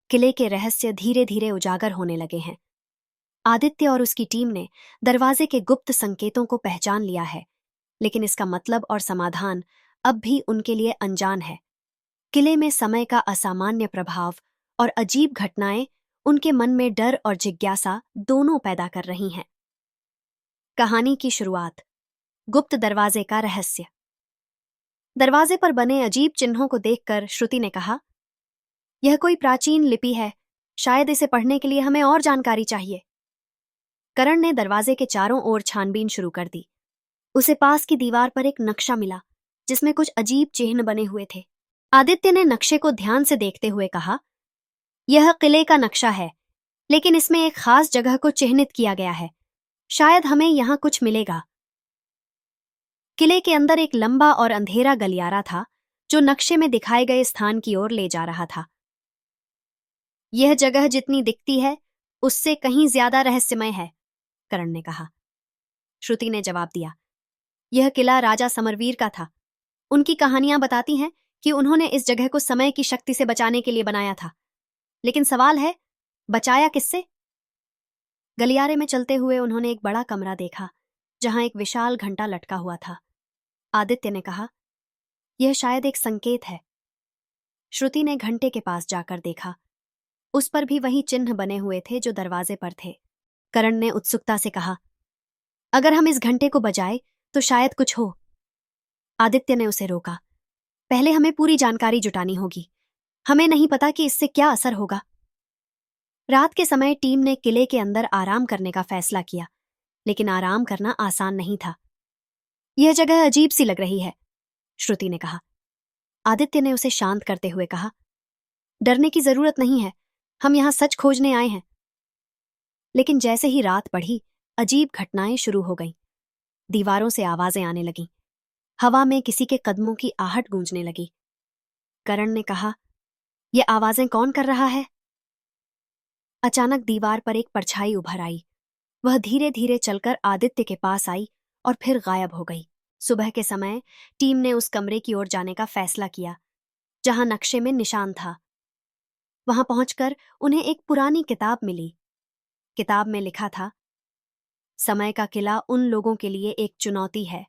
किले के रहस्य धीरे धीरे उजागर होने लगे हैं। आदित्य और उसकी टीम ने दरवाजे के गुप्त संकेतों को पहचान लिया है, लेकिन इसका मतलब और समाधान अब भी उनके लिए अनजान है। किले में समय का असामान्य प्रभाव और अजीब घटनाएं उनके मन में डर और जिज्ञासा दोनों पैदा कर रही हैं। कहानी की शुरुआत। गुप्त दरवाजे का रहस्य। दरवाजे पर बने अजीब चिन्हों को देखकर श्रुति ने कहा, यह कोई प्राचीन लिपि है, शायद इसे पढ़ने के लिए हमें और जानकारी चाहिए। करण ने दरवाजे के चारों ओर छानबीन शुरू कर दी। उसे पास की दीवार पर एक नक्शा मिला जिसमें कुछ अजीब चिन्ह बने हुए थे। आदित्य ने नक्शे को ध्यान से देखते हुए कहा, यह किले का नक्शा है, लेकिन इसमें एक खास जगह को चिह्नित किया गया है। शायद हमें यहां कुछ मिलेगा। किले के अंदर एक लंबा और अंधेरा गलियारा था जो नक्शे में दिखाए गए स्थान की ओर ले जा रहा था। यह जगह जितनी दिखती है उससे कहीं ज्यादा रहस्यमय है, करण ने कहा। श्रुति ने जवाब दिया, यह किला राजा समरवीर का था। उनकी कहानियां बताती हैं कि उन्होंने इस जगह को समय की शक्ति से बचाने के लिए बनाया था। लेकिन सवाल है, बचाया किससे? गलियारे में चलते हुए उन्होंने एक बड़ा कमरा देखा जहां एक विशाल घंटा लटका हुआ था। आदित्य ने कहा, यह शायद एक संकेत है। श्रुति ने घंटे के पास जाकर देखा। उस पर भी वही चिन्ह बने हुए थे जो दरवाजे पर थे। करण ने उत्सुकता से कहा, अगर हम इस घंटे को बजाएं तो शायद कुछ हो। आदित्य ने उसे रोका, पहले हमें पूरी जानकारी जुटानी होगी। हमें नहीं पता कि इससे क्या असर होगा। रात के समय टीम ने किले के अंदर आराम करने का फैसला किया, लेकिन आराम करना आसान नहीं था। यह जगह अजीब सी लग रही है, श्रुति ने कहा। आदित्य ने उसे शांत करते हुए कहा, डरने की जरूरत नहीं है, हम यहां सच खोजने आए हैं। लेकिन जैसे ही रात बढ़ी, अजीब घटनाएं शुरू हो गईं। दीवारों से आवाजें आने लगीं। हवा में किसी के कदमों की आहट गूंजने लगी। करण ने कहा, यह आवाजें कौन कर रहा है? अचानक दीवार पर एक परछाई उभर आई। वह धीरे धीरे चलकर आदित्य के पास आई और फिर गायब हो गई। सुबह के समय टीम ने उस कमरे की ओर जाने का फैसला किया जहां नक्शे में निशान था। वहां पहुंचकर उन्हें एक पुरानी किताब मिली। किताब में लिखा था, समय का किला उन लोगों के लिए एक चुनौती है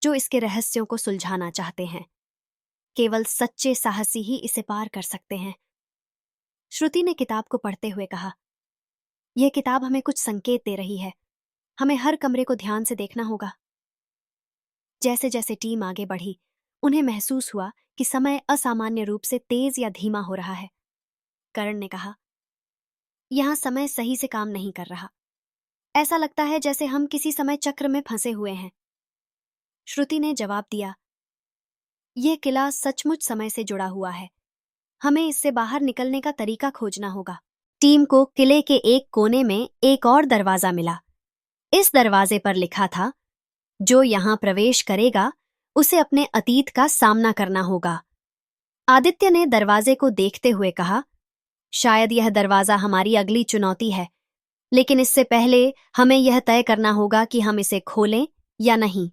जो इसके रहस्यों को सुलझाना चाहते हैं। केवल सच्चे साहसी ही इसे पार कर सकते हैं। श्रुति ने किताब को पढ़ते हुए कहा, यह किताब हमें कुछ संकेत दे रही है। हमें हर कमरे को ध्यान से देखना होगा। जैसे जैसे टीम आगे बढ़ी, उन्हें महसूस हुआ कि समय असामान्य रूप से तेज या धीमा हो रहा है। करण ने कहा, यहां समय सही से काम नहीं कर रहा। ऐसा लगता है जैसे हम किसी समय चक्र में फंसे हुए हैं। श्रुति ने जवाब दिया, यह किला सचमुच समय से जुड़ा हुआ है। हमें इससे बाहर निकलने का तरीका खोजना होगा। टीम को किले के एक कोने में एक और दरवाजा मिला। इस दरवाजे पर लिखा था, जो यहां प्रवेश करेगा उसे अपने अतीत का सामना करना होगा। आदित्य ने दरवाजे को देखते हुए कहा, शायद यह दरवाजा हमारी अगली चुनौती है, लेकिन इससे पहले हमें यह तय करना होगा कि हम इसे खोलें या नहीं।